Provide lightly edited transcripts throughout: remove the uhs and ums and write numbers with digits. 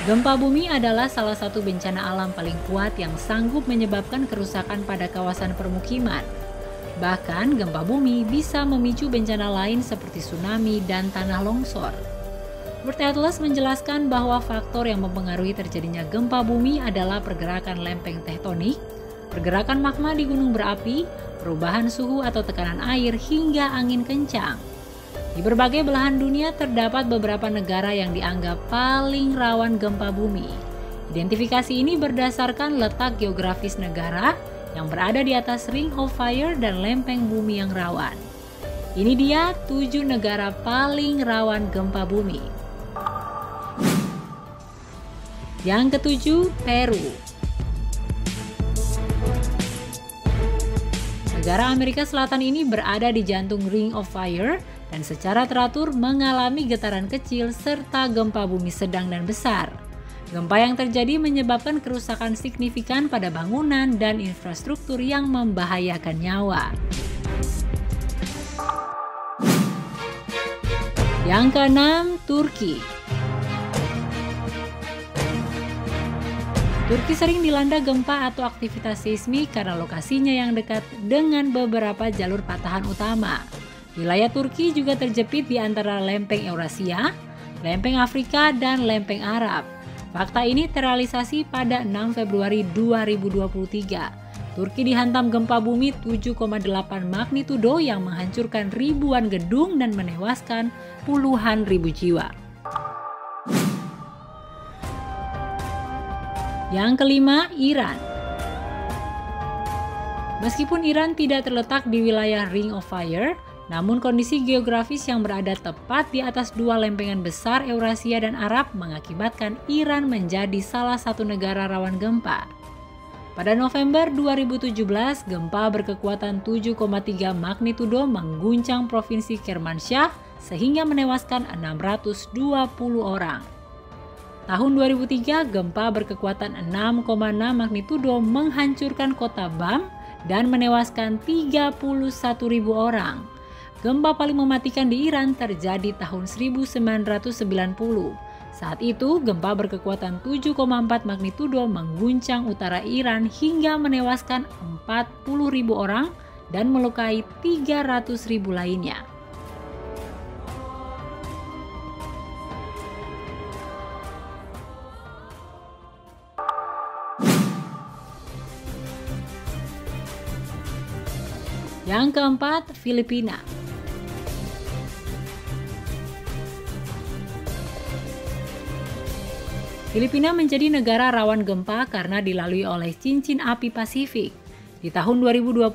Gempa bumi adalah salah satu bencana alam paling kuat yang sanggup menyebabkan kerusakan pada kawasan permukiman. Bahkan, gempa bumi bisa memicu bencana lain seperti tsunami dan tanah longsor. World Atlas menjelaskan bahwa faktor yang mempengaruhi terjadinya gempa bumi adalah pergerakan lempeng tektonik, pergerakan magma di gunung berapi, perubahan suhu atau tekanan air, hingga angin kencang. Di berbagai belahan dunia terdapat beberapa negara yang dianggap paling rawan gempa bumi. Identifikasi ini berdasarkan letak geografis negara yang berada di atas Ring of Fire dan lempeng bumi yang rawan. Ini dia 7 negara paling rawan gempa bumi. Yang ketujuh, Peru. Negara Amerika Selatan ini berada di jantung Ring of Fire dan secara teratur mengalami getaran kecil serta gempa bumi sedang dan besar. Gempa yang terjadi menyebabkan kerusakan signifikan pada bangunan dan infrastruktur yang membahayakan nyawa. Yang keenam, Turki. Turki sering dilanda gempa atau aktivitas seismik karena lokasinya yang dekat dengan beberapa jalur patahan utama. Wilayah Turki juga terjepit di antara lempeng Eurasia, lempeng Afrika, dan lempeng Arab. Fakta ini terrealisasi pada 6 Februari 2023. Turki dihantam gempa bumi 7,8 magnitudo yang menghancurkan ribuan gedung dan menewaskan puluhan ribu jiwa. Yang kelima, Iran. Meskipun Iran tidak terletak di wilayah Ring of Fire, namun kondisi geografis yang berada tepat di atas dua lempengan besar Eurasia dan Arab mengakibatkan Iran menjadi salah satu negara rawan gempa. Pada November 2017, gempa berkekuatan 7,3 magnitudo mengguncang provinsi Kermanshah sehingga menewaskan 620 orang. Tahun 2003, gempa berkekuatan 6,6 magnitudo menghancurkan kota Bam dan menewaskan 31.000 orang. Gempa paling mematikan di Iran terjadi tahun 1990. Saat itu, gempa berkekuatan 7,4 magnitudo mengguncang utara Iran hingga menewaskan 40.000 orang dan melukai 300.000 lainnya. Yang keempat, Filipina. Filipina menjadi negara rawan gempa karena dilalui oleh cincin api Pasifik. Di tahun 2022,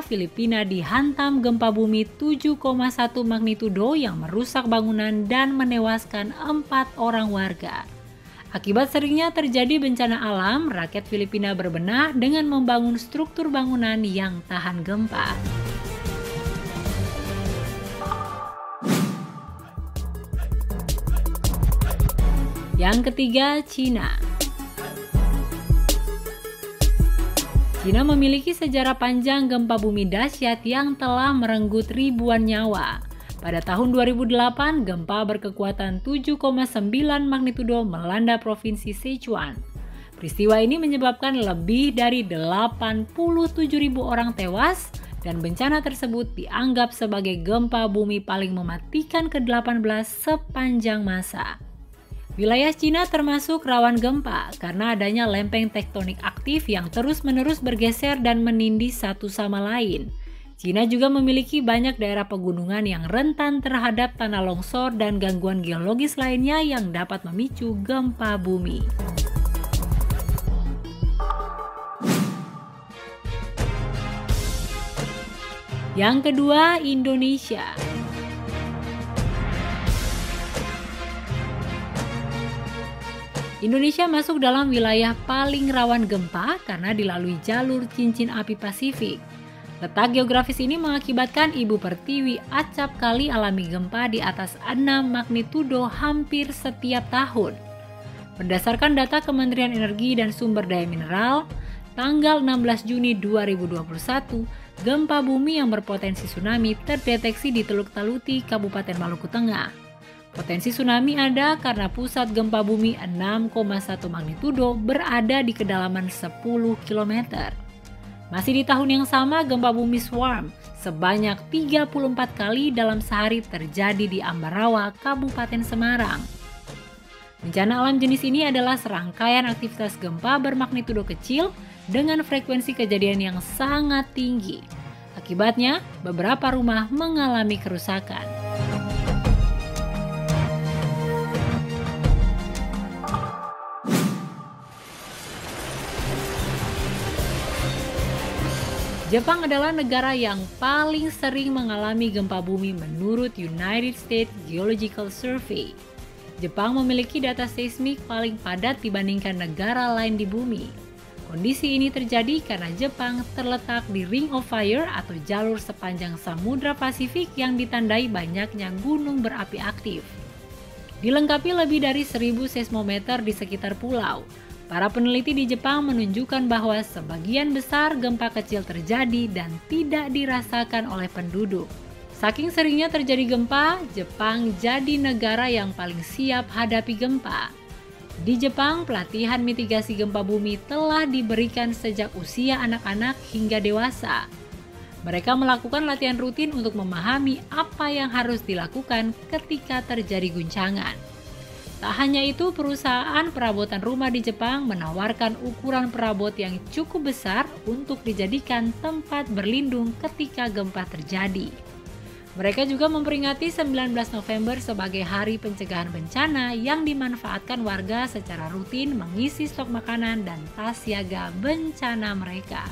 Filipina dihantam gempa bumi 7,1 magnitudo yang merusak bangunan dan menewaskan 4 orang warga. Akibat seringnya terjadi bencana alam, rakyat Filipina berbenah dengan membangun struktur bangunan yang tahan gempa. Yang ketiga, Cina. Cina memiliki sejarah panjang gempa bumi dahsyat yang telah merenggut ribuan nyawa. Pada tahun 2008, gempa berkekuatan 7,9 magnitudo melanda provinsi Sichuan. Peristiwa ini menyebabkan lebih dari 87.000 orang tewas dan bencana tersebut dianggap sebagai gempa bumi paling mematikan ke-18 sepanjang masa. Wilayah Cina termasuk rawan gempa karena adanya lempeng tektonik aktif yang terus-menerus bergeser dan menindih satu sama lain. Cina juga memiliki banyak daerah pegunungan yang rentan terhadap tanah longsor dan gangguan geologis lainnya yang dapat memicu gempa bumi. Yang kedua, Indonesia. Indonesia masuk dalam wilayah paling rawan gempa karena dilalui jalur cincin api Pasifik. Letak geografis ini mengakibatkan Ibu Pertiwi acap kali alami gempa di atas 6 magnitudo hampir setiap tahun. Berdasarkan data Kementerian Energi dan Sumber Daya Mineral, tanggal 16 Juni 2021, gempa bumi yang berpotensi tsunami terdeteksi di Teluk Taluti, Kabupaten Maluku Tengah. Potensi tsunami ada karena pusat gempa bumi 6,1 magnitudo berada di kedalaman 10 km. Masih di tahun yang sama, gempa bumi Swarm sebanyak 34 kali dalam sehari terjadi di Ambarawa, Kabupaten Semarang. Bencana alam jenis ini adalah serangkaian aktivitas gempa bermagnitudo kecil dengan frekuensi kejadian yang sangat tinggi. Akibatnya, beberapa rumah mengalami kerusakan. Jepang adalah negara yang paling sering mengalami gempa bumi menurut United States Geological Survey. Jepang memiliki data seismik paling padat dibandingkan negara lain di bumi. Kondisi ini terjadi karena Jepang terletak di Ring of Fire atau jalur sepanjang Samudra Pasifik yang ditandai banyaknya gunung berapi aktif. Dilengkapi lebih dari 1000 seismometer di sekitar pulau. Para peneliti di Jepang menunjukkan bahwa sebagian besar gempa kecil terjadi dan tidak dirasakan oleh penduduk. Saking seringnya terjadi gempa, Jepang jadi negara yang paling siap hadapi gempa. Di Jepang, pelatihan mitigasi gempa bumi telah diberikan sejak usia anak-anak hingga dewasa. Mereka melakukan latihan rutin untuk memahami apa yang harus dilakukan ketika terjadi guncangan. Tak hanya itu, perusahaan perabotan rumah di Jepang menawarkan ukuran perabot yang cukup besar untuk dijadikan tempat berlindung ketika gempa terjadi. Mereka juga memperingati 19 November sebagai hari pencegahan bencana yang dimanfaatkan warga secara rutin mengisi stok makanan dan tas siaga bencana mereka.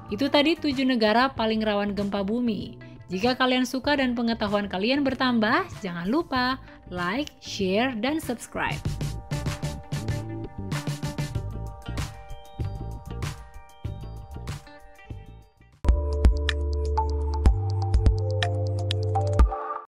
Itu tadi 7 negara paling rawan gempa bumi. Jika kalian suka dan pengetahuan kalian bertambah, jangan lupa like, share, dan subscribe.